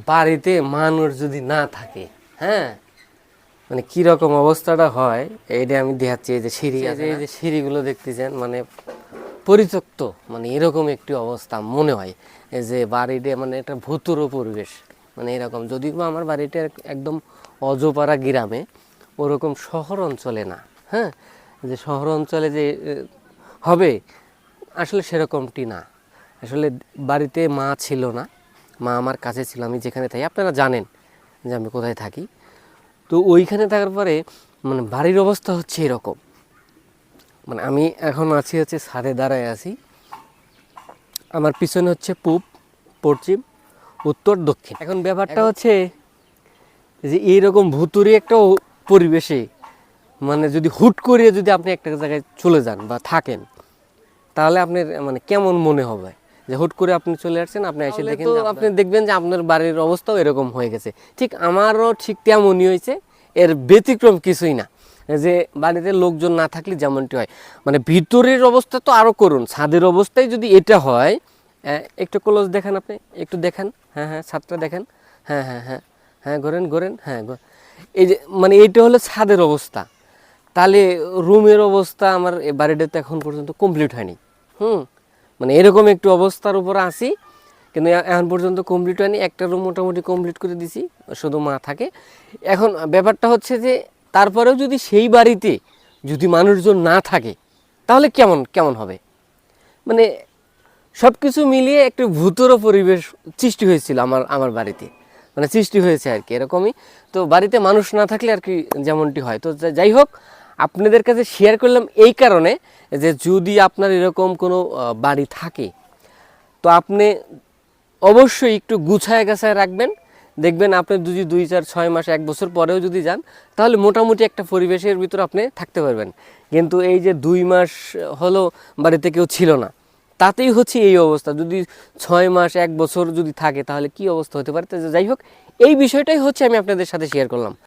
বাড়িতে মানুষ যদি না থাকে, হ্যাঁ, মানে কীরকম অবস্থাটা হয় এইটা আমি দেখাচ্ছি। এই যে সিঁড়ি আছে, এই যে সিঁড়িগুলো দেখতেছেন, মানে পরিত্যক্ত, মানে এরকম একটি অবস্থা মনে হয়। এই যে বাড়িতে মানে একটা ভুতুড়ো পরিবেশ, মানে এরকম। যদিও বা আমার বাড়িটা একদম অজপাড়া গ্রামে, ওরকম শহর অঞ্চলে না, হ্যাঁ, যে শহর অঞ্চলে যে হবে আসলে সেরকমটি না। আসলে বাড়িতে মা ছিল না, মা আমার কাছে ছিল, আমি যেখানে থাকি আপনারা জানেন যে আমি কোথায় থাকি। তো ওইখানে থাকার পরে মানে বাড়ির অবস্থা হচ্ছে এরকম। মানে আমি এখন আছি হচ্ছে ছাদে দাঁড়ায় আছি, আমার পিছনে হচ্ছে পূব, পশ্চিম, উত্তর, দক্ষিণ। এখন ব্যাপারটা হচ্ছে যে এইরকম ভুতুড়ে একটা পরিবেশে মানে যদি হুট করে যদি আপনি একটা জায়গায় চলে যান বা থাকেন, তাহলে আপনার মানে কেমন মনে হবে যে হুট করে আপনি চলে আসছেন, আপনি এসে দেখেন, তো আপনি দেখবেন যে আপনার বাড়ির অবস্থাও এরকম হয়ে গেছে। ঠিক আমারও ঠিক তেমনই হয়েছে, এর ব্যতিক্রম কিছুই না। যে বাড়িতে লোকজন না থাকলে যেমনটি হয়, মানে ভিতরের অবস্থা তো আরও করুন, ছাদের অবস্থায় যদি এটা হয়, একটু ক্লোজ দেখান, আপনি একটু দেখান, হ্যাঁ হ্যাঁ ছাদটা দেখেন, হ্যাঁ হ্যাঁ হ্যাঁ হ্যাঁ ঘোরেন ঘোরেন, হ্যাঁ এই যে মানে এইটা হলো ছাদের অবস্থা। তাহলে রুমের অবস্থা আমার বাড়িটাতে এখন পর্যন্ত কমপ্লিট হয়নি। মানে এরকম একটু অবস্থার উপর আসি, কিন্তু এখন পর্যন্ত কমপ্লিট হয়নি। একটা রুম মোটামুটি কমপ্লিট করে দিছি, শুধু মা থাকে। এখন ব্যাপারটা হচ্ছে যে তারপরেও যদি সেই বাড়িতে যদি মানুষজন না থাকে, তাহলে কেমন কেমন হবে, মানে সব কিছু মিলিয়ে একটু ভূতরও পরিবেশ সৃষ্টি হয়েছিল আমার আমার বাড়িতে, মানে সৃষ্টি হয়েছে আর কি এরকমই। তো বাড়িতে মানুষ না থাকলে আর কি যেমনটি হয়। তো যাই হোক, আপনাদের কাছে শেয়ার করলাম এই কারণে যে যদি আপনার এরকম কোনো বাড়ি থাকে, তো আপনি অবশ্যই একটু গুছায় গাছায় রাখবেন। দেখবেন আপনি যদি 2, 4, 6 মাস 1 বছর পরেও যদি যান, তাহলে মোটামুটি একটা পরিবেশের ভিতর আপনি থাকতে পারবেন। কিন্তু এই যে 2 মাস হলো বাড়িতে কেউ ছিল না, তাতেই হচ্ছে এই অবস্থা। যদি 6 মাস 1 বছর যদি থাকে, তাহলে কি অবস্থা হতে পারে। তো যাই হোক, এই বিষয়টাই হচ্ছে আমি আপনাদের সাথে শেয়ার করলাম।